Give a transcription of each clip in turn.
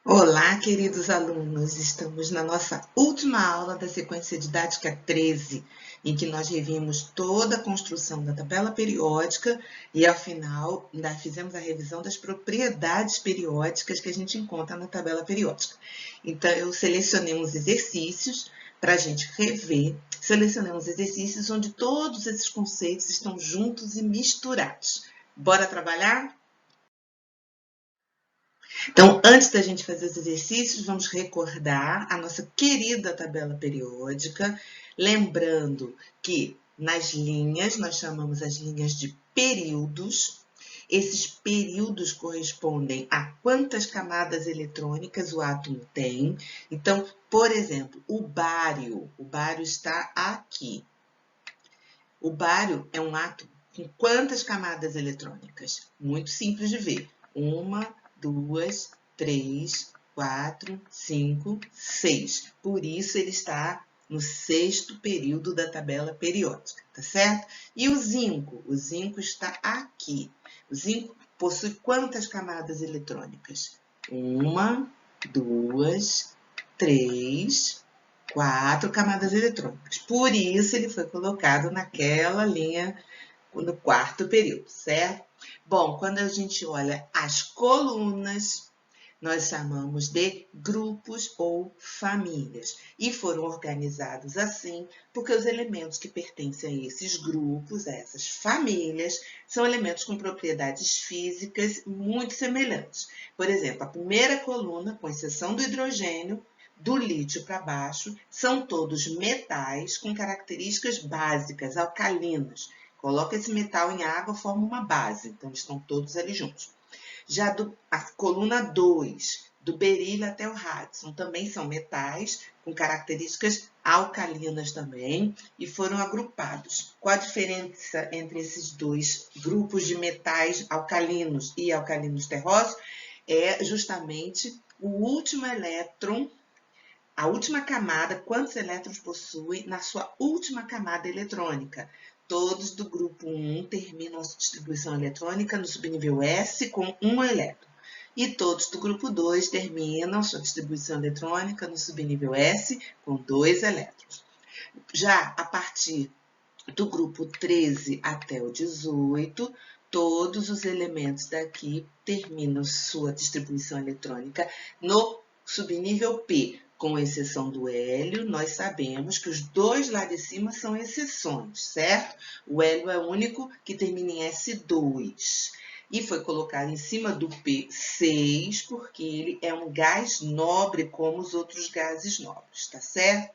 Olá, queridos alunos! Estamos na nossa última aula da sequência didática 13, em que nós revimos toda a construção da tabela periódica e, ao final, ainda fizemos a revisão das propriedades periódicas que a gente encontra na tabela periódica. Então, eu selecionei uns exercícios para a gente rever. Selecionei uns exercícios onde todos esses conceitos estão juntos e misturados. Bora trabalhar? Então, antes da gente fazer os exercícios, vamos recordar a nossa querida tabela periódica, lembrando que nas linhas, nós chamamos as linhas de períodos. Esses períodos correspondem a quantas camadas eletrônicas o átomo tem. Então, por exemplo, o bário está aqui. O bário é um átomo com quantas camadas eletrônicas? Muito simples de ver. 1, 2, 3, 4, 5, 6. Por isso, ele está no 6º período da tabela periódica, tá certo? E o zinco? O zinco está aqui. O zinco possui quantas camadas eletrônicas? 1, 2, 3, 4 camadas eletrônicas. Por isso, ele foi colocado naquela linha no 4º período, certo? Bom, quando a gente olha as colunas, nós chamamos de grupos ou famílias. E foram organizados assim porque os elementos que pertencem a esses grupos, a essas famílias, são elementos com propriedades físicas muito semelhantes. Por exemplo, a primeira coluna, com exceção do hidrogênio, do lítio para baixo, são todos metais com características básicas, alcalinas. Coloca esse metal em água, forma uma base. Então, eles estão todos ali juntos. Já a coluna 2, do berílio até o rádio, também são metais com características alcalinas também e foram agrupados. Qual a diferença entre esses dois grupos de metais alcalinos e alcalinos terrosos? É justamente o último elétron, a última camada, quantos elétrons possui na sua última camada eletrônica. Todos do grupo 1 terminam a sua distribuição eletrônica no subnível S com 1 elétron. E todos do grupo 2 terminam sua distribuição eletrônica no subnível S com 2 elétrons. Já a partir do grupo 13 até o 18, todos os elementos daqui terminam sua distribuição eletrônica no subnível P. Com exceção do hélio, nós sabemos que os dois lá de cima são exceções, certo? O hélio é o único que termina em S2 e foi colocado em cima do P6 porque ele é um gás nobre como os outros gases nobres, tá certo?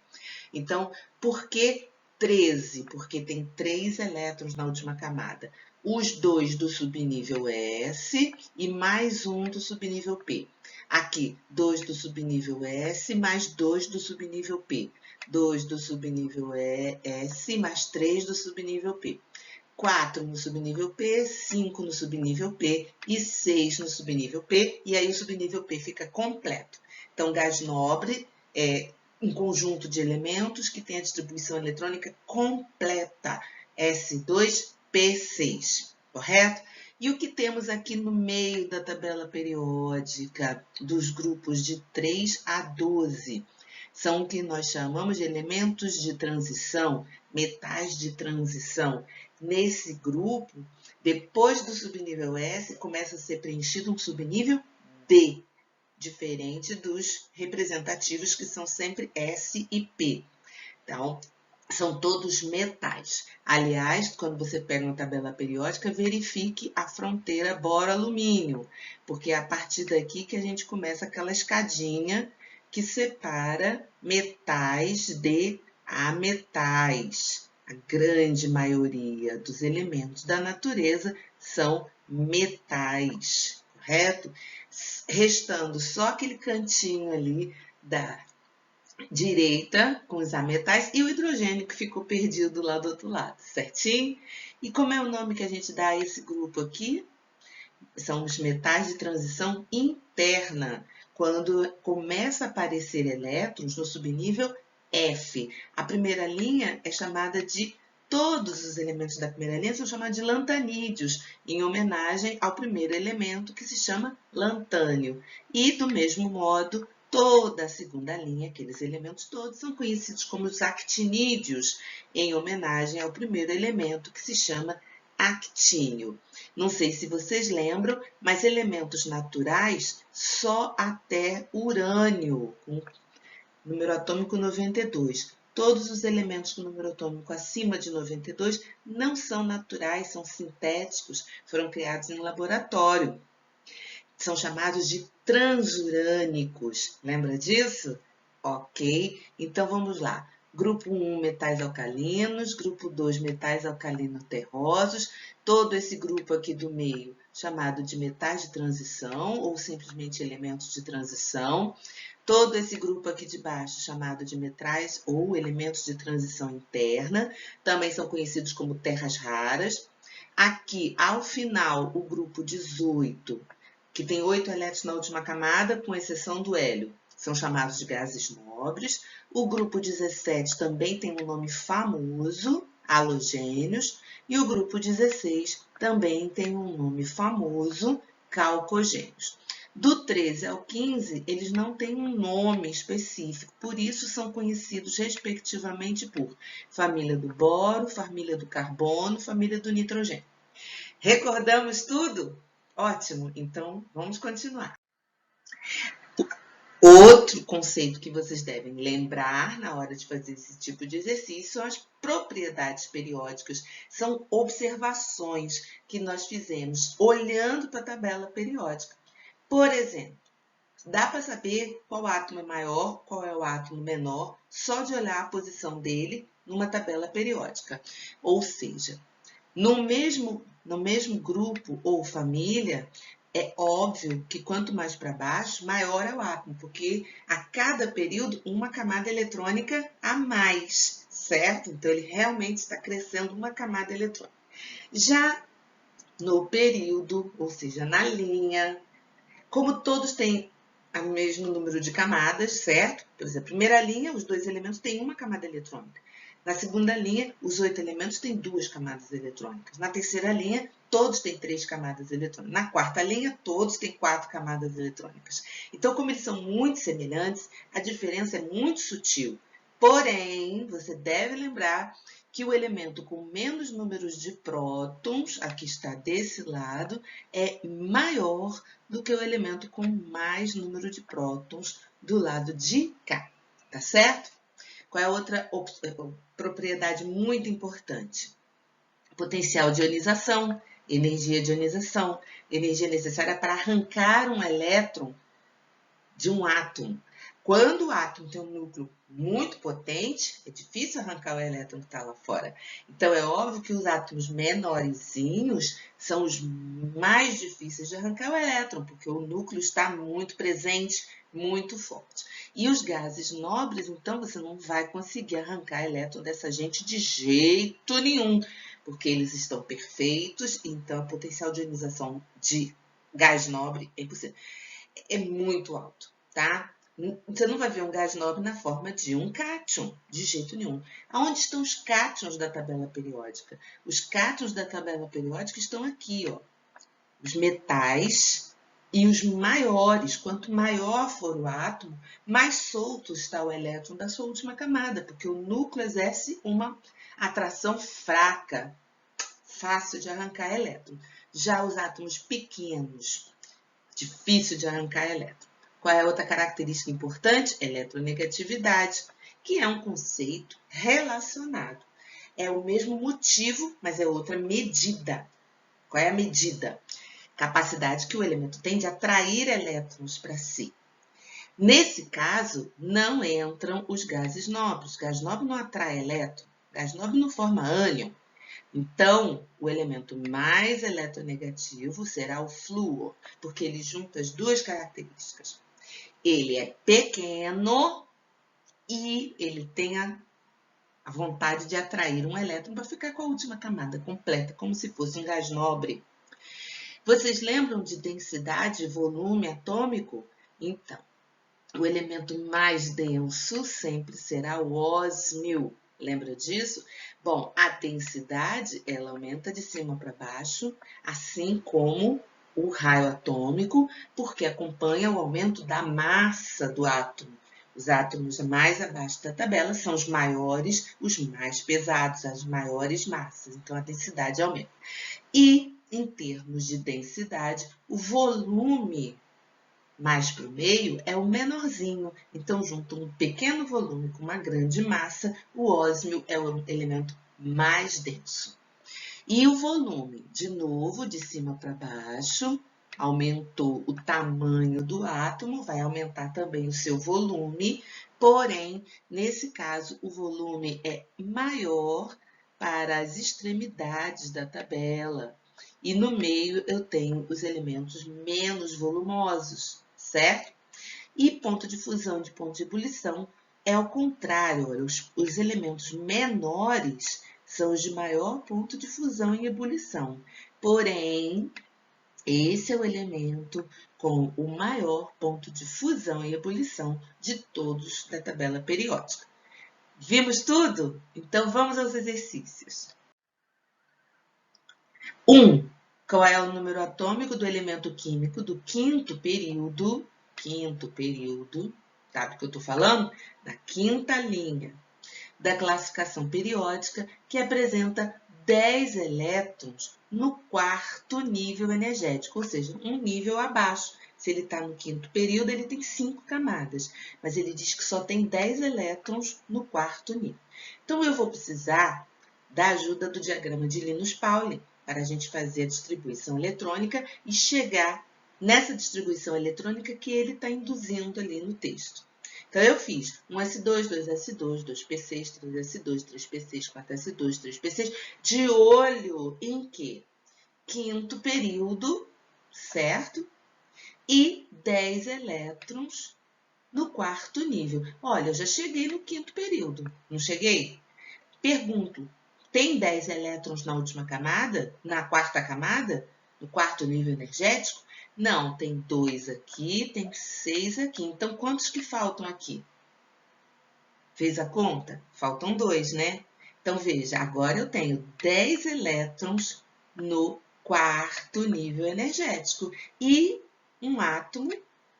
Então, por que 13? Porque tem 3 elétrons na última camada. Os 2 do subnível S e mais um do subnível P. Aqui, 2 do subnível S mais 2 do subnível P. 2 do subnível S mais 3 do subnível P. 4 no subnível P, 5 no subnível P e 6 no subnível P. E aí o subnível P fica completo. Então, gás nobre é um conjunto de elementos que tem a distribuição eletrônica completa, S2P6, correto? E o que temos aqui no meio da tabela periódica dos grupos de 3 a 12? São o que nós chamamos de elementos de transição, metais de transição. Nesse grupo, depois do subnível S, começa a ser preenchido um subnível D, diferente dos representativos, que são sempre S e P. Então, são todos metais. Aliás, quando você pega uma tabela periódica, verifique a fronteira boro-alumínio, porque é a partir daqui que a gente começa aquela escadinha que separa metais de ametais. A grande maioria dos elementos da natureza são metais, correto? Restando só aquele cantinho ali da direita com os ametais e o hidrogênio que ficou perdido lá do outro lado, certinho? E como é o nome que a gente dá a esse grupo aqui? São os metais de transição interna, quando começa a aparecer elétrons no subnível F. A primeira linha é chamada de todos os elementos da primeira linha são chamados de lantanídeos, em homenagem ao primeiro elemento que se chama lantânio. E, do mesmo modo, toda a segunda linha, aqueles elementos todos, são conhecidos como os actinídeos, em homenagem ao primeiro elemento que se chama actínio. Não sei se vocês lembram, mas elementos naturais só até urânio, com número atômico 92. Todos os elementos com número atômico acima de 92 não são naturais, são sintéticos, foram criados em laboratório. São chamados de transurânicos. Lembra disso? Ok, então vamos lá. Grupo 1, metais alcalinos. Grupo 2, metais alcalino-terrosos. Todo esse grupo aqui do meio, chamado de metais de transição, ou simplesmente elementos de transição. Todo esse grupo aqui de baixo, chamado de metais ou elementos de transição interna, também são conhecidos como terras raras. Aqui, ao final, o grupo 18, que tem 8 elétrons na última camada, com exceção do hélio, são chamados de gases nobres. O grupo 17 também tem um nome famoso, halogênios. E o grupo 16 também tem um nome famoso, calcogênios. Do 13 ao 15, eles não têm um nome específico, por isso são conhecidos respectivamente por família do boro, família do carbono, família do nitrogênio. Recordamos tudo? Ótimo, então vamos continuar. Outro conceito que vocês devem lembrar na hora de fazer esse tipo de exercício são as propriedades periódicas. São observações que nós fizemos olhando para a tabela periódica. Por exemplo, dá para saber qual átomo é maior, qual é o átomo menor, só de olhar a posição dele numa tabela periódica. Ou seja, no mesmo grupo ou família, é óbvio que quanto mais para baixo, maior é o átomo, porque a cada período uma camada eletrônica a mais, certo? Então, ele realmente está crescendo uma camada eletrônica. Já no período, ou seja, na linha, como todos têm o mesmo número de camadas, certo? Por exemplo, a primeira linha, os 2 elementos têm uma camada eletrônica. Na segunda linha, os 8 elementos têm 2 camadas eletrônicas. Na terceira linha, todos têm 3 camadas eletrônicas. Na quarta linha, todos têm 4 camadas eletrônicas. Então, como eles são muito semelhantes, a diferença é muito sutil. Porém, você deve lembrar que o elemento com menos números de prótons, aqui está desse lado, é maior do que o elemento com mais número de prótons do lado de cá. Tá certo? Qual é a outra propriedade muito importante? Potencial de ionização, energia de ionização, energia necessária para arrancar um elétron de um átomo. Quando o átomo tem um núcleo muito potente, é difícil arrancar o elétron que está lá fora. Então, é óbvio que os átomos menorzinhos são os mais difíceis de arrancar o elétron, porque o núcleo está muito presente, muito forte. E os gases nobres, então, você não vai conseguir arrancar elétron dessa gente de jeito nenhum, porque eles estão perfeitos, então o potencial de ionização de gás nobre é impossível. É muito alto, tá? Você não vai ver um gás nobre na forma de um cátion, de jeito nenhum. Aonde estão os cátions da tabela periódica? Os cátions da tabela periódica estão aqui, ó. Os metais e os maiores. Quanto maior for o átomo, mais solto está o elétron da sua última camada, porque o núcleo exerce uma atração fraca, fácil de arrancar elétron. Já os átomos pequenos, difícil de arrancar elétron. Qual é a outra característica importante? Eletronegatividade, que é um conceito relacionado. É o mesmo motivo, mas é outra medida. Qual é a medida? Capacidade que o elemento tem de atrair elétrons para si. Nesse caso, não entram os gases nobres. O gás nobre não atrai elétron. O gás nobre não forma ânion. Então, o elemento mais eletronegativo será o flúor, porque ele junta as duas características. Ele é pequeno e ele tem a vontade de atrair um elétron para ficar com a última camada completa, como se fosse um gás nobre. Vocês lembram de densidade e volume atômico? Então, o elemento mais denso sempre será o ósmio. Lembra disso? Bom, a densidade, ela aumenta de cima para baixo, assim como o raio atômico, porque acompanha o aumento da massa do átomo. Os átomos mais abaixo da tabela são os maiores, os mais pesados, as maiores massas. Então, a densidade aumenta. E, em termos de densidade, o volume mais para o meio é o menorzinho. Então, junto um pequeno volume com uma grande massa, o ósmio é o elemento mais denso. E o volume, de novo, de cima para baixo, aumentou o tamanho do átomo, vai aumentar também o seu volume, porém, nesse caso, o volume é maior para as extremidades da tabela. E no meio eu tenho os elementos menos volumosos, certo? E ponto de fusão e de ponto de ebulição é ao contrário, olha, os elementos menores são os de maior ponto de fusão e ebulição. Porém, esse é o elemento com o maior ponto de fusão e ebulição de todos da tabela periódica. Vimos tudo? Então, vamos aos exercícios. 1. Qual é o número atômico do elemento químico do quinto período, sabe o que eu estou falando? Na quinta linha da classificação periódica, que apresenta 10 elétrons no quarto nível energético, ou seja, um nível abaixo. Se ele está no quinto período, ele tem 5 camadas, mas ele diz que só tem 10 elétrons no quarto nível. Então, eu vou precisar da ajuda do diagrama de Linus-Pauling para a gente fazer a distribuição eletrônica e chegar nessa distribuição eletrônica que ele está induzindo ali no texto. Então, eu fiz 1s2, 2s2, 2p6, 3s2, 3p6, 4s2, 3p6, de olho em que? Quinto período, certo? E 10 elétrons no quarto nível. Olha, eu já cheguei no quinto período, não cheguei? Pergunto, tem 10 elétrons na última camada? Na quarta camada? No quarto nível energético? Não, tem 2 aqui, tem 6 aqui. Então, quantos que faltam aqui? Fez a conta? Faltam 2, né? Então, veja, agora eu tenho 10 elétrons no quarto nível energético e um átomo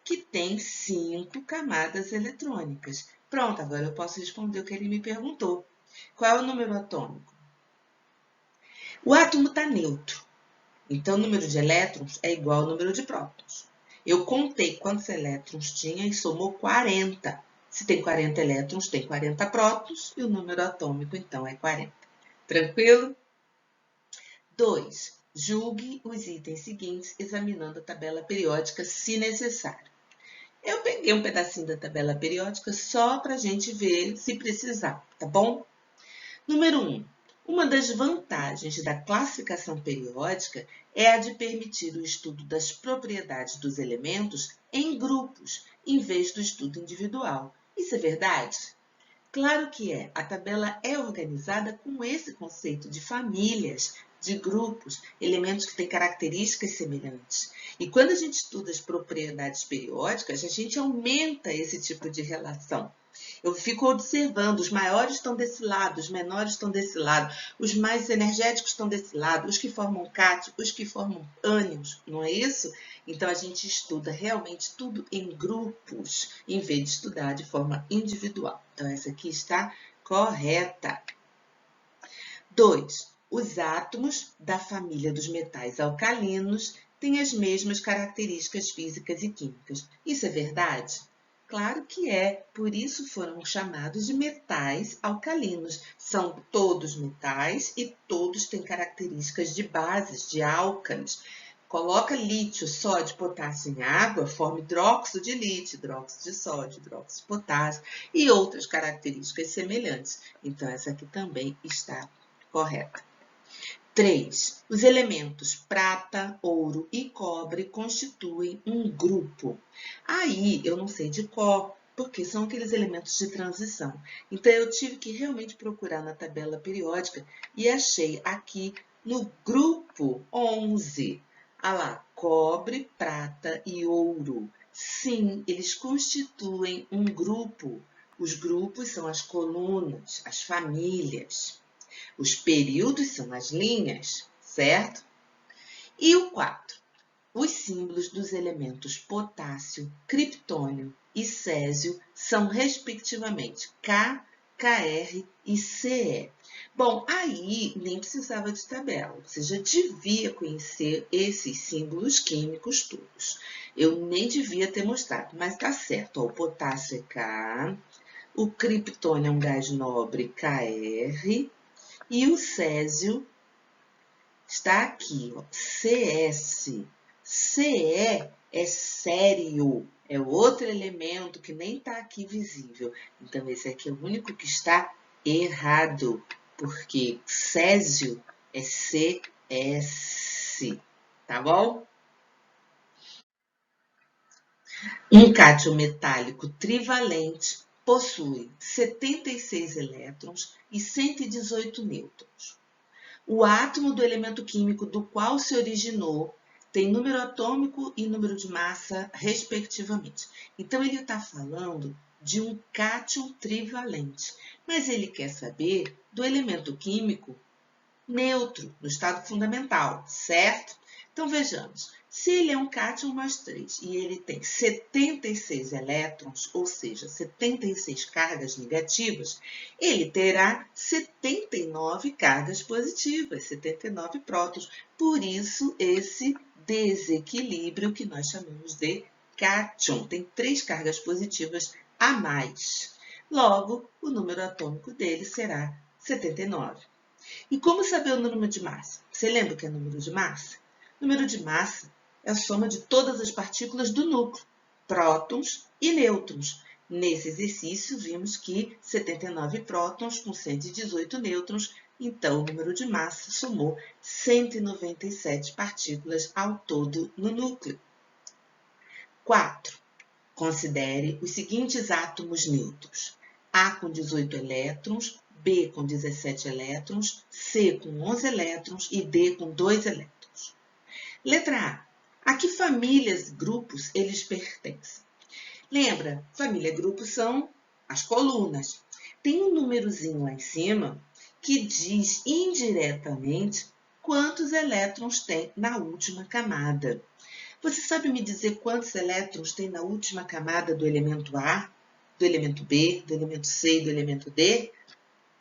que tem 5 camadas eletrônicas. Pronto, agora eu posso responder o que ele me perguntou. Qual é o número atômico? O átomo está neutro, então o número de elétrons é igual ao número de prótons. Eu contei quantos elétrons tinha e somou 40. Se tem 40 elétrons, tem 40 prótons e o número atômico, então, é 40. Tranquilo? 2. Julgue os itens seguintes examinando a tabela periódica, se necessário. Eu peguei um pedacinho da tabela periódica só para a gente ver se precisar, tá bom? Número 1. Uma das vantagens da classificação periódica é a de permitir o estudo das propriedades dos elementos em grupos, em vez do estudo individual. Isso é verdade? Claro que é. A tabela é organizada com esse conceito de famílias, de grupos, elementos que têm características semelhantes. E quando a gente estuda as propriedades periódicas, a gente aumenta esse tipo de relação. Eu fico observando, os maiores estão desse lado, os menores estão desse lado, os mais energéticos estão desse lado, os que formam cátion, os que formam ânions, não é isso? Então, a gente estuda realmente tudo em grupos, em vez de estudar de forma individual. Então, essa aqui está correta. 2. Os átomos da família dos metais alcalinos têm as mesmas características físicas e químicas. Isso é verdade? Claro que é, por isso foram chamados de metais alcalinos. São todos metais e todos têm características de bases, de álcalis. Coloca lítio, sódio, potássio em água, forma hidróxido de lítio, hidróxido de sódio, hidróxido de potássio e outras características semelhantes. Então, essa aqui também está correta. 3. Os elementos prata, ouro e cobre constituem um grupo. Aí, eu não sei de qual, porque são aqueles elementos de transição. Então, eu tive que realmente procurar na tabela periódica e achei aqui no grupo 11. Ah lá, cobre, prata e ouro. Sim, eles constituem um grupo. Os grupos são as colunas, as famílias. Os períodos são as linhas, certo? E o 4. Os símbolos dos elementos potássio, criptônio e césio são, respectivamente, K, Kr e Ce. Bom, aí nem precisava de tabela, você já devia conhecer esses símbolos químicos todos. Eu nem devia ter mostrado, mas tá certo. Ó, o potássio é K, o criptônio é um gás nobre, Kr, e o césio está aqui, ó, CS. Ce é sério, é outro elemento que nem está aqui visível. Então, esse aqui é o único que está errado, porque césio é CS, tá bom? Um cátion metálico trivalente possui 76 elétrons e 118 nêutrons. O átomo do elemento químico do qual se originou tem número atômico e número de massa, respectivamente. Então, ele está falando de um cátion trivalente, mas ele quer saber do elemento químico neutro, no estado fundamental, certo? Então, vejamos. Se ele é um cátion mais 3 e ele tem 76 elétrons, ou seja, 76 cargas negativas, ele terá 79 cargas positivas, 79 prótons. Por isso, esse desequilíbrio que nós chamamos de cátion. Tem 3 cargas positivas a mais. Logo, o número atômico dele será 79. E como saber o número de massa? Você lembra o que é número de massa? Número de massa é a soma de todas as partículas do núcleo, prótons e nêutrons. Nesse exercício, vimos que 79 prótons com 118 nêutrons, então o número de massa somou 197 partículas ao todo no núcleo. 4. Considere os seguintes átomos neutros. A com 18 elétrons, B com 17 elétrons, C com 11 elétrons e D com 2 elétrons. Letra A. A que famílias e grupos eles pertencem? Lembra, família e grupo são as colunas. Tem um númerozinho lá em cima que diz indiretamente quantos elétrons tem na última camada. Você sabe me dizer quantos elétrons tem na última camada do elemento A, do elemento B, do elemento C e do elemento D?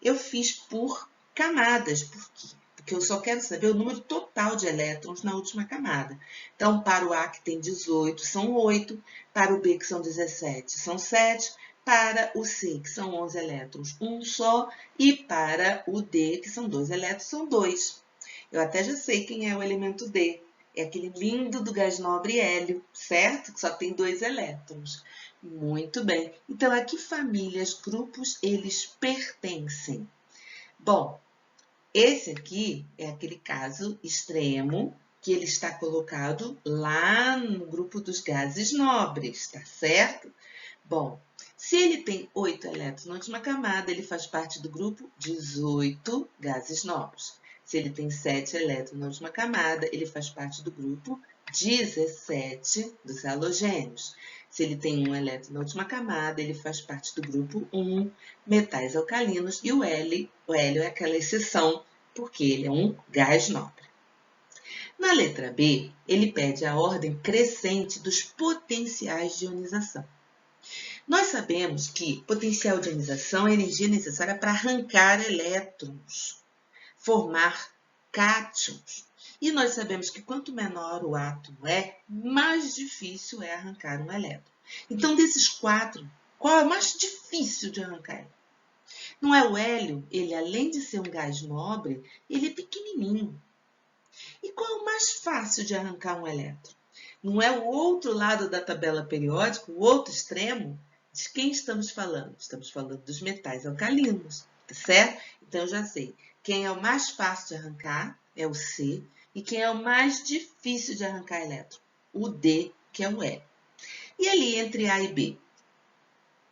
Eu fiz por camadas. Por quê? Porque eu só quero saber o número total de elétrons na última camada. Então, para o A, que tem 18, são 8. Para o B, que são 17, são 7. Para o C, que são 11 elétrons, 1 só. E para o D, que são 2 elétrons, são 2. Eu até já sei quem é o elemento D. É aquele lindo do gás nobre hélio, certo? Que só tem 2 elétrons. Muito bem. Então, a que famílias, grupos, eles pertencem? Bom, esse aqui é aquele caso extremo que ele está colocado lá no grupo dos gases nobres, tá certo? Bom, se ele tem 8 elétrons na última camada, ele faz parte do grupo 18 gases nobres. Se ele tem 7 elétrons na última camada, ele faz parte do grupo 17 dos halogênios. Se ele tem 1 elétron na última camada, ele faz parte do grupo 1, metais alcalinos, e o hélio é aquela exceção, porque ele é um gás nobre. Na letra B, ele pede a ordem crescente dos potenciais de ionização. Nós sabemos que potencial de ionização é a energia necessária para arrancar elétrons, formar cátions. E nós sabemos que quanto menor o átomo é, mais difícil é arrancar um elétron. Então, desses 4, qual é o mais difícil de arrancar? Não é o hélio? Ele, além de ser um gás nobre, ele é pequenininho. E qual é o mais fácil de arrancar um elétron? Não é o outro lado da tabela periódica, o outro extremo? De quem estamos falando? Estamos falando dos metais alcalinos, tá certo? Então, eu já sei. Quem é o mais fácil de arrancar é o C. E quem é o mais difícil de arrancar elétron? O D, que é o E. E ali, entre A e B?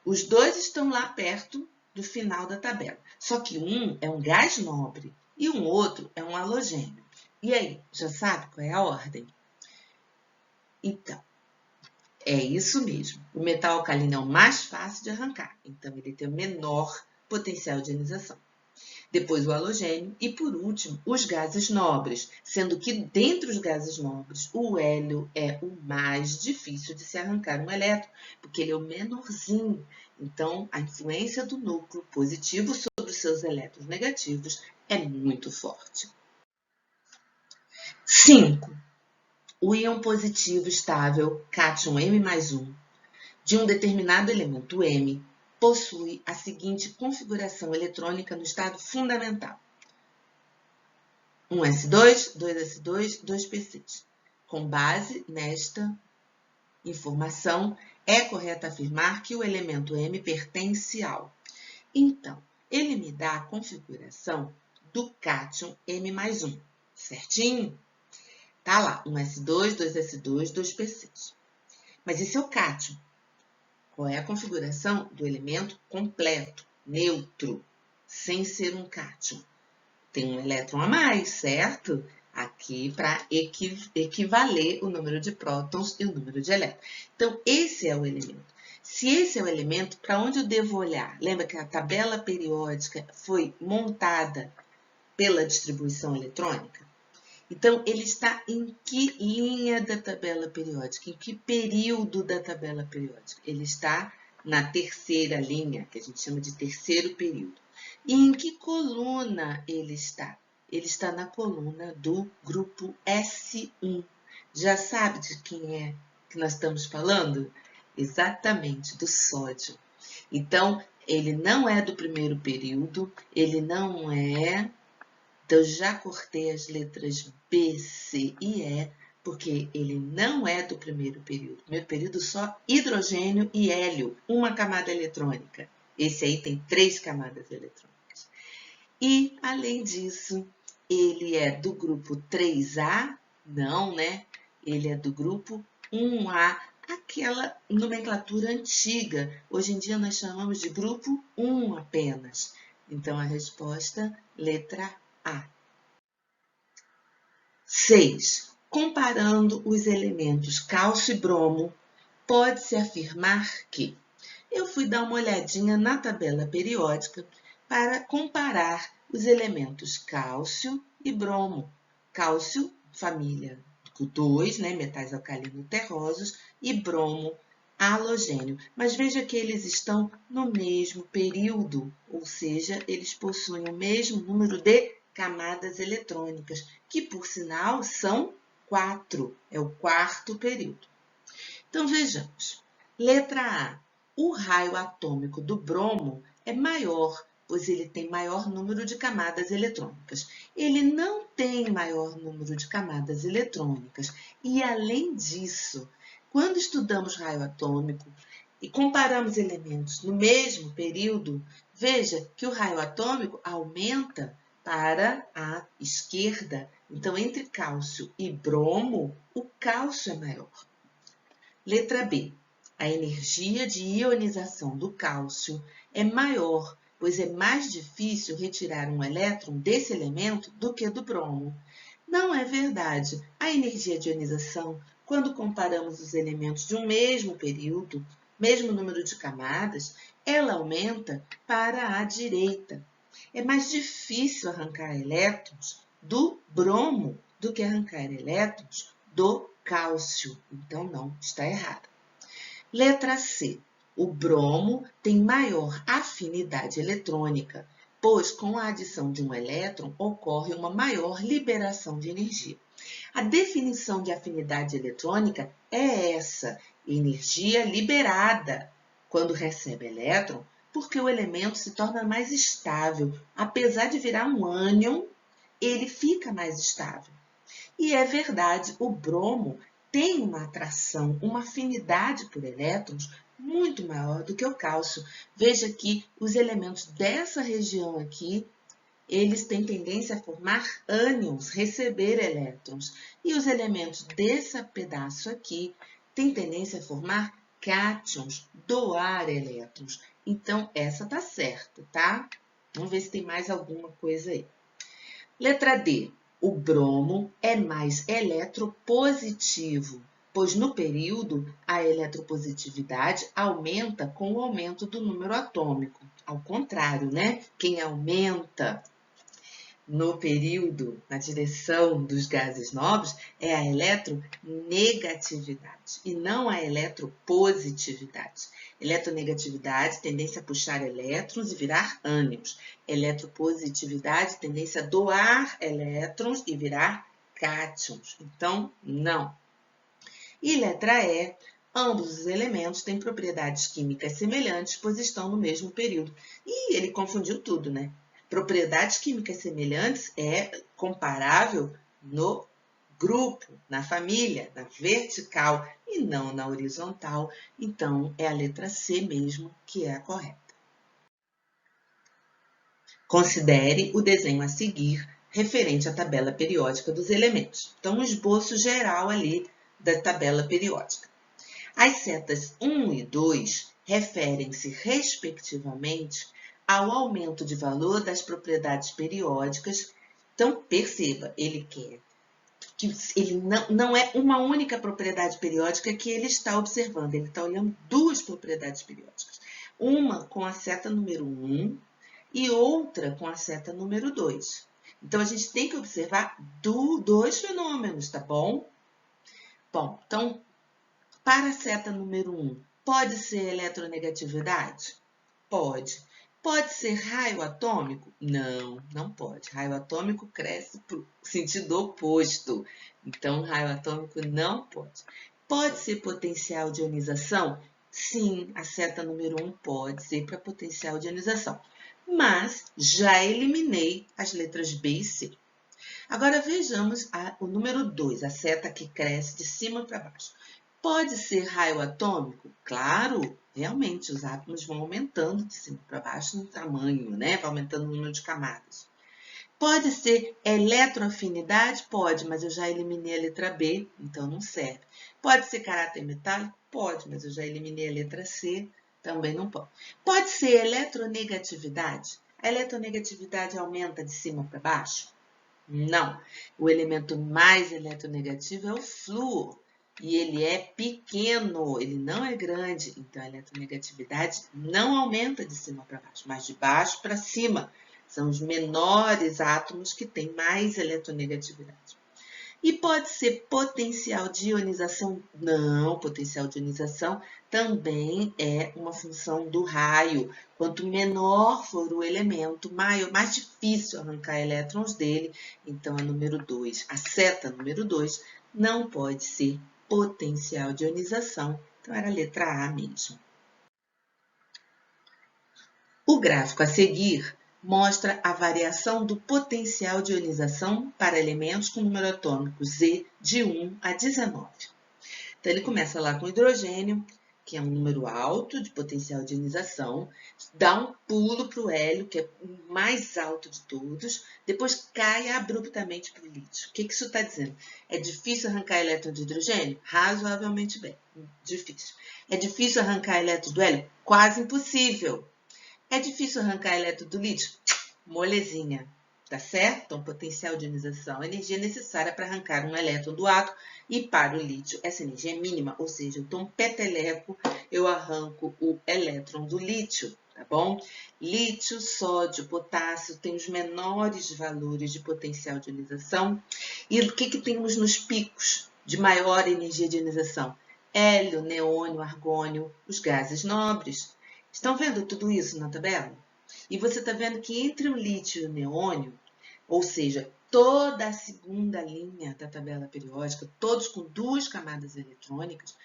Os dois estão lá perto do final da tabela. Só que um é um gás nobre e um outro é um halogênio. E aí, já sabe qual é a ordem? Então, É isso mesmo. O metal alcalino é o mais fácil de arrancar, então ele tem o menor potencial de ionização. Depois o halogênio e, por último, os gases nobres, sendo que dentre os gases nobres, o hélio é o mais difícil de se arrancar um elétron, porque ele é o menorzinho. Então, a influência do núcleo positivo sobre os seus elétrons negativos é muito forte. 5. O íon positivo estável, cátion M+1, de um determinado elemento M, possui a seguinte configuração eletrônica no estado fundamental. 1s2, 2s2, 2p6. Com base nesta informação, é correto afirmar que o elemento M pertence ao. Então, ele me dá a configuração do cátion M+1, certinho? Tá lá, 1s2, 2s2, 2p6. Mas esse é o cátion. Qual é a configuração do elemento completo, neutro, sem ser um cátion? Tem um elétron a mais, certo? Aqui para equivaler o número de prótons e o número de elétrons. Então, esse é o elemento. Se esse é o elemento, para onde eu devo olhar? Lembra que a tabela periódica foi montada pela distribuição eletrônica? Então, ele está em que linha da tabela periódica? Em que período da tabela periódica? Ele está na terceira linha, que a gente chama de terceiro período. E em que coluna ele está? Ele está na coluna do grupo S1. Já sabe de quem é que nós estamos falando? Exatamente, do sódio. Então, ele não é do primeiro período, ele não é... Então, já cortei as letras B, C e E, porque ele não é do primeiro período. Primeiro período só hidrogênio e hélio, uma camada eletrônica. Esse aí tem 3 camadas eletrônicas. E, além disso, ele é do grupo 3A? Não, né? Ele é do grupo 1A, aquela nomenclatura antiga. Hoje em dia nós chamamos de grupo 1 apenas. Então, a resposta, letra A. 6. Comparando os elementos cálcio e bromo, pode-se afirmar que... Eu fui dar uma olhadinha na tabela periódica para comparar os elementos cálcio e bromo. Cálcio, família 2, né, metais alcalinos terrosos, e bromo, halogênio. Mas veja que eles estão no mesmo período, ou seja, eles possuem o mesmo número de camadas eletrônicas, que, por sinal, são 4. É o quarto período. Então, vejamos. Letra A. O raio atômico do bromo é maior, pois ele tem maior número de camadas eletrônicas. Ele não tem maior número de camadas eletrônicas. E, além disso, quando estudamos raio atômico e comparamos elementos no mesmo período, veja que o raio atômico aumenta para a esquerda. Então, entre cálcio e bromo, o cálcio é maior. Letra B. A energia de ionização do cálcio é maior, pois é mais difícil retirar um elétron desse elemento do que do bromo. Não é verdade. A energia de ionização, quando comparamos os elementos de um mesmo período, mesmo número de camadas, ela aumenta para a direita. É mais difícil arrancar elétrons do bromo do que arrancar elétrons do cálcio. Então, não, está errado. Letra C. O bromo tem maior afinidade eletrônica, pois com a adição de um elétron ocorre uma maior liberação de energia. A definição de afinidade eletrônica é essa, energia liberada quando recebe elétron, porque o elemento se torna mais estável. Apesar de virar um ânion, ele fica mais estável. E é verdade, o bromo tem uma atração, uma afinidade por elétrons muito maior do que o cálcio. Veja que os elementos dessa região aqui, eles têm tendência a formar ânions, receber elétrons. E os elementos desse pedaço aqui têm tendência a formar cátions, doar elétrons. Então, essa tá certa, tá? Vamos ver se tem mais alguma coisa aí. Letra D. O bromo é mais eletropositivo, pois no período a eletropositividade aumenta com o aumento do número atômico. Ao contrário, né? Quem aumenta no período, na direção dos gases nobres, é a eletronegatividade e não a eletropositividade. Eletronegatividade, tendência a puxar elétrons e virar ânions. Eletropositividade, tendência a doar elétrons e virar cátions. Então, não. E letra E, ambos os elementos têm propriedades químicas semelhantes, pois estão no mesmo período. E ele confundiu tudo, né? Propriedades químicas semelhantes é comparável no grupo, na família, na vertical e não na horizontal. Então, é a letra C mesmo que é a correta. Considere o desenho a seguir referente à tabela periódica dos elementos. Então, um esboço geral ali da tabela periódica. As setas 1 e 2 referem-se, respectivamente, ao aumento de valor das propriedades periódicas. Então, perceba, ele quer que ele não é uma única propriedade periódica que ele está observando, ele está olhando duas propriedades periódicas. Uma com a seta número 1 e outra com a seta número 2. Então, a gente tem que observar dois fenômenos, tá bom? Bom, então, para a seta número 1, pode ser eletronegatividade? Pode. Pode ser raio atômico? Não, não pode. Raio atômico cresce para o sentido oposto. Então, raio atômico não pode. Pode ser potencial de ionização? Sim, a seta número 1 pode ser para potencial de ionização. Mas já eliminei as letras B e C. Agora vejamos o número 2, a seta que cresce de cima para baixo. Pode ser raio atômico? Claro, realmente, os átomos vão aumentando de cima para baixo no tamanho, né? Vai aumentando o número de camadas. Pode ser eletroafinidade? Pode, mas eu já eliminei a letra B, então não serve. Pode ser caráter metálico? Pode, mas eu já eliminei a letra C, também não pode. Pode ser eletronegatividade? A eletronegatividade aumenta de cima para baixo? Não. O elemento mais eletronegativo é o flúor. E ele é pequeno, ele não é grande. Então, a eletronegatividade não aumenta de cima para baixo, mas de baixo para cima. São os menores átomos que têm mais eletronegatividade. E pode ser potencial de ionização? Não, potencial de ionização também é uma função do raio. Quanto menor for o elemento, mais difícil arrancar elétrons dele. Então, a número 2, a seta número 2, não pode ser potencial de ionização. Então, era a letra A mesmo. O gráfico a seguir mostra a variação do potencial de ionização para elementos com número atômico Z de 1 a 19. Então, ele começa lá com hidrogênio, que é um número alto de potencial de ionização, dá um pulo para o hélio, que é o mais alto de todos, depois cai abruptamente para o lítio. O que isso está dizendo? É difícil arrancar elétron de hidrogênio? Razoavelmente bem, difícil. É difícil arrancar elétron do hélio? Quase impossível. É difícil arrancar elétron do lítio? Molezinha, tá certo? Então, potencial de ionização, a energia necessária para arrancar um elétron do átomo, e para o lítio, essa energia é mínima, ou seja, eu dou um peteleco, eu arranco o elétron do lítio, tá bom? Lítio, sódio, potássio têm os menores valores de potencial de ionização. E o que temos nos picos de maior energia de ionização? Hélio, neônio, argônio, os gases nobres. Estão vendo tudo isso na tabela? E você está vendo que entre o lítio e o neônio, ou seja, toda a segunda linha da tabela periódica, todos com duas camadas eletrônicas,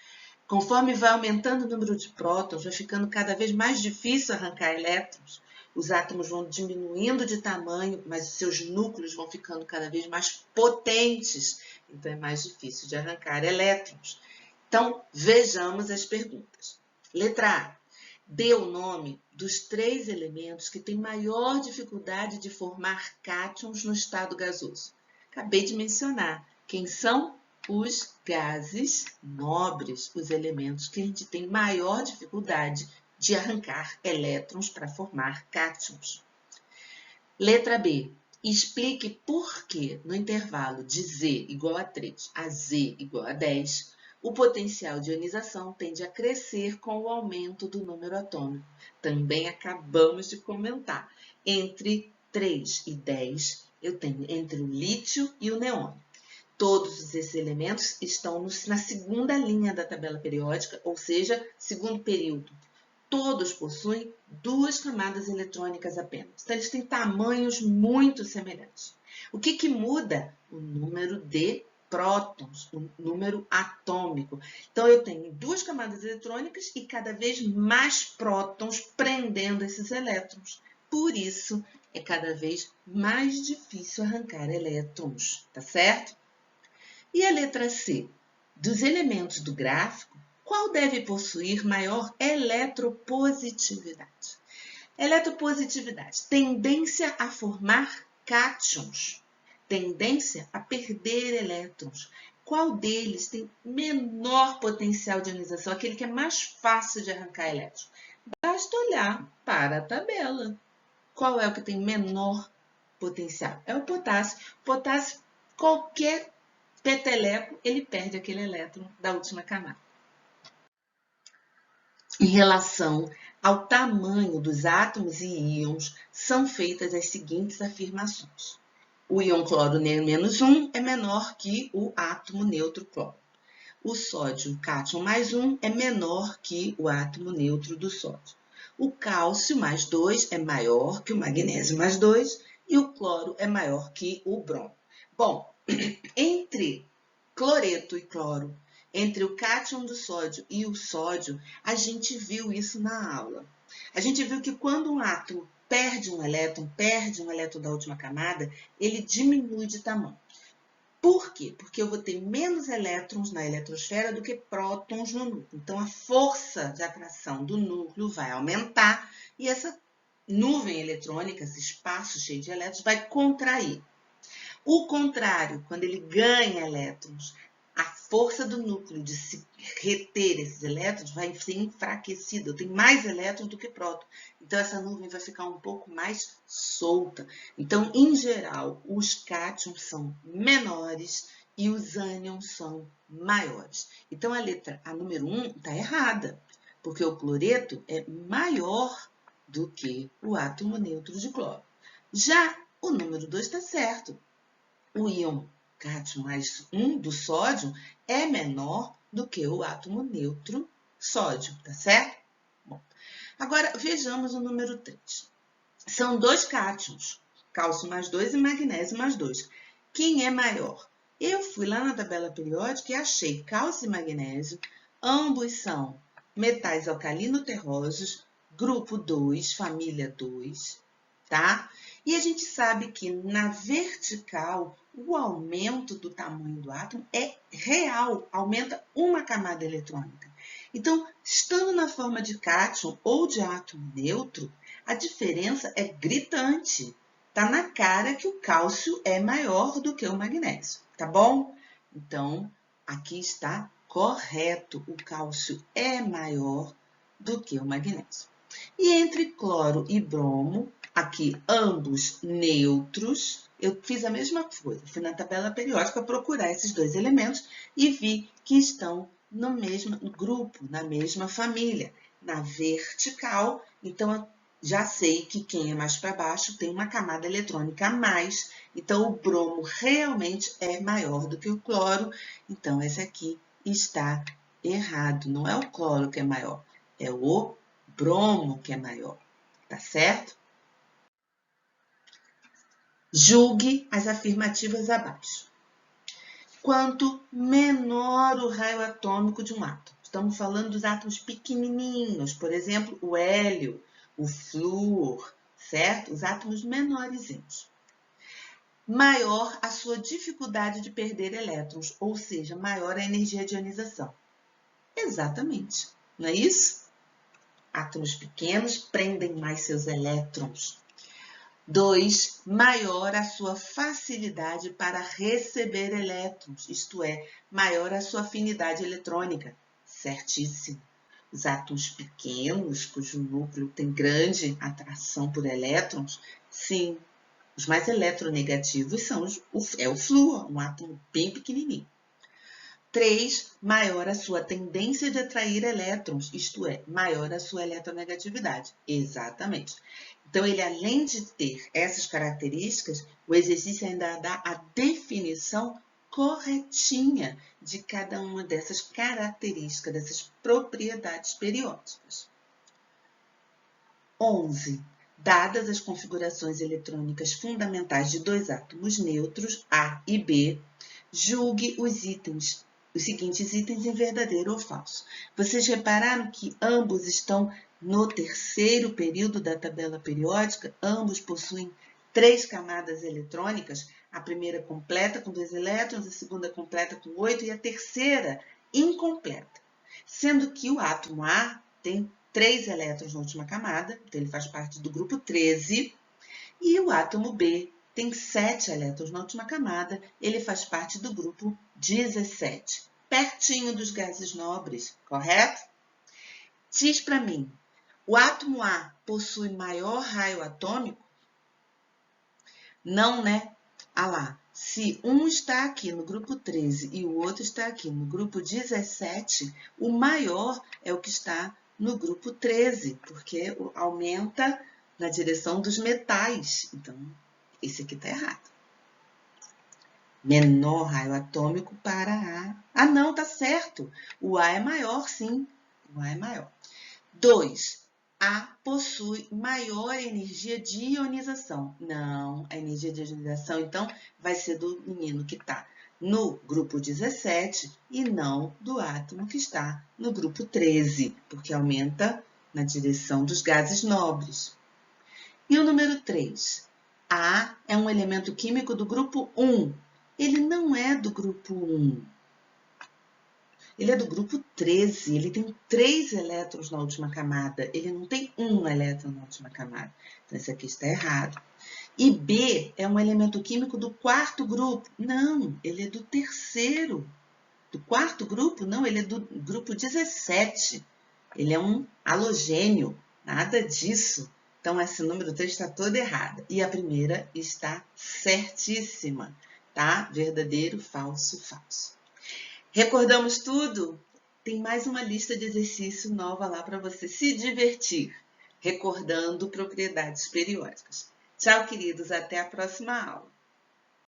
conforme vai aumentando o número de prótons, vai ficando cada vez mais difícil arrancar elétrons. Os átomos vão diminuindo de tamanho, mas os seus núcleos vão ficando cada vez mais potentes. Então, é mais difícil de arrancar elétrons. Então, vejamos as perguntas. Letra A. Dê o nome dos 3 elementos que têm maior dificuldade de formar cátions no estado gasoso. Acabei de mencionar. Quem são? Os gases nobres, os elementos que a gente tem maior dificuldade de arrancar elétrons para formar cátions. Letra B. Explique por que no intervalo de Z igual a 3 a Z igual a 10, O potencial de ionização tende a crescer com o aumento do número atômico. Também acabamos de comentar. Entre 3 e 10, eu tenho entre o lítio e o neônio. Todos esses elementos estão na segunda linha da tabela periódica, ou seja, segundo período. Todos possuem 2 camadas eletrônicas apenas. Então, eles têm tamanhos muito semelhantes. O que muda? O número de prótons, o número atômico. Então, eu tenho 2 camadas eletrônicas e cada vez mais prótons prendendo esses elétrons. Por isso, é cada vez mais difícil arrancar elétrons, tá certo? E a letra C? Dos elementos do gráfico, qual deve possuir maior eletropositividade? Eletropositividade, tendência a formar cátions, tendência a perder elétrons. Qual deles tem menor potencial de ionização, aquele que é mais fácil de arrancar elétrons? Basta olhar para a tabela. Qual é o que tem menor potencial? É o potássio. Potássio, qualquer peteleco, ele perde aquele elétron da última camada. Em relação ao tamanho dos átomos e íons, são feitas as seguintes afirmações. O íon cloro -1 é menor que o átomo neutro cloro. O sódio cátion +1 é menor que o átomo neutro do sódio. O cálcio +2 é maior que o magnésio +2 e o cloro é maior que o bromo. Bom, entre cloreto e cloro, entre o cátion do sódio e o sódio, a gente viu isso na aula. A gente viu que quando um átomo perde um elétron da última camada, ele diminui de tamanho. Por quê? Porque eu vou ter menos elétrons na eletrosfera do que prótons no núcleo. Então, a força de atração do núcleo vai aumentar e essa nuvem eletrônica, esse espaço cheio de elétrons, vai contrair. O contrário, quando ele ganha elétrons, a força do núcleo de se reter esses elétrons vai ser enfraquecida. Eu tenho mais elétrons do que prótons. Então, essa nuvem vai ficar um pouco mais solta. Então, em geral, os cátions são menores e os ânions são maiores. Então, a número 1 está errada, porque o cloreto é maior do que o átomo neutro de cloro. Já o número 2 está certo. O íon cátion +1 do sódio é menor do que o átomo neutro sódio, tá certo? Bom, agora vejamos o número 3. São 2 cátions, cálcio +2 e magnésio +2. Quem é maior? Eu fui lá na tabela periódica e achei cálcio e magnésio, ambos são metais alcalino-terrosos, grupo 2, família 2, tá? E a gente sabe que na vertical, o aumento do tamanho do átomo é real, aumenta uma camada eletrônica. Então, estando na forma de cátion ou de átomo neutro, a diferença é gritante. Está na cara que o cálcio é maior do que o magnésio, tá bom? Então, aqui está correto, o cálcio é maior do que o magnésio. E entre cloro e bromo, aqui ambos neutros, eu fiz a mesma coisa. Fui na tabela periódica procurar esses 2 elementos e vi que estão no mesmo grupo, na mesma família. Na vertical, então já sei que quem é mais para baixo tem uma camada eletrônica a mais. Então, o bromo realmente é maior do que o cloro. Então, esse aqui está errado. Não é o cloro que é maior, é o bromo que é maior, tá certo? Julgue as afirmativas abaixo. Quanto menor o raio atômico de um átomo, estamos falando dos átomos pequenininhos, por exemplo, o hélio, o flúor, certo? Os átomos menorzinhos. Maior a sua dificuldade de perder elétrons, ou seja, maior a energia de ionização. Exatamente, não é isso? Átomos pequenos prendem mais seus elétrons. 2, maior a sua facilidade para receber elétrons, isto é, maior a sua afinidade eletrônica. Certíssimo. Os átomos pequenos, cujo núcleo tem grande atração por elétrons, sim, os mais eletronegativos são o flúor, um átomo bem pequenininho. 3, maior a sua tendência de atrair elétrons, isto é, maior a sua eletronegatividade. Exatamente. Então, ele, além de ter essas características, o exercício ainda dá a definição corretinha de cada uma dessas características, dessas propriedades periódicas. 11. Dadas as configurações eletrônicas fundamentais de dois átomos neutros, A e B, julgue os seguintes itens em verdadeiro ou falso. Vocês repararam que ambos estão no terceiro período da tabela periódica? Ambos possuem 3 camadas eletrônicas, a primeira completa com 2 elétrons, a segunda completa com 8 e a terceira incompleta. Sendo que o átomo A tem 3 elétrons na última camada, então ele faz parte do grupo 13, e o átomo B tem 7 elétrons na última camada, ele faz parte do grupo 17, pertinho dos gases nobres, correto? Diz para mim, o átomo A possui maior raio atômico? Não, né? Ah lá, se um está aqui no grupo 13 e o outro está aqui no grupo 17, o maior é o que está no grupo 13, porque aumenta na direção dos metais. Então, esse aqui está errado. Menor raio atômico para A. Ah, não, tá certo. O A é maior, sim. O A é maior. 2. A possui maior energia de ionização. Não, a energia de ionização, então, vai ser do menino que está no grupo 17 e não do átomo que está no grupo 13, porque aumenta na direção dos gases nobres. E o número 3. A é um elemento químico do grupo 1. Ele não é do grupo 1. Ele é do grupo 13, ele tem 3 elétrons na última camada, ele não tem 1 elétron na última camada. Então, esse aqui está errado. E B é um elemento químico do quarto grupo. Não, ele é do terceiro. Do quarto grupo? Não, ele é do grupo 17. Ele é um halogênio, nada disso. Então, esse número 3 está todo errado. E a primeira está certíssima, tá? Verdadeiro, falso, falso. Recordamos tudo? Tem mais uma lista de exercício nova lá para você se divertir, recordando propriedades periódicas. Tchau, queridos, até a próxima aula.